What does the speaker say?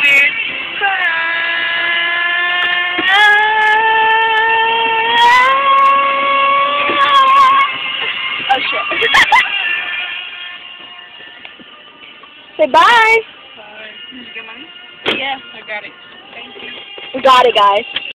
weird. Oh shit. Say bye. Did you get money? Yeah. I got it. Thank you. We got it, guys.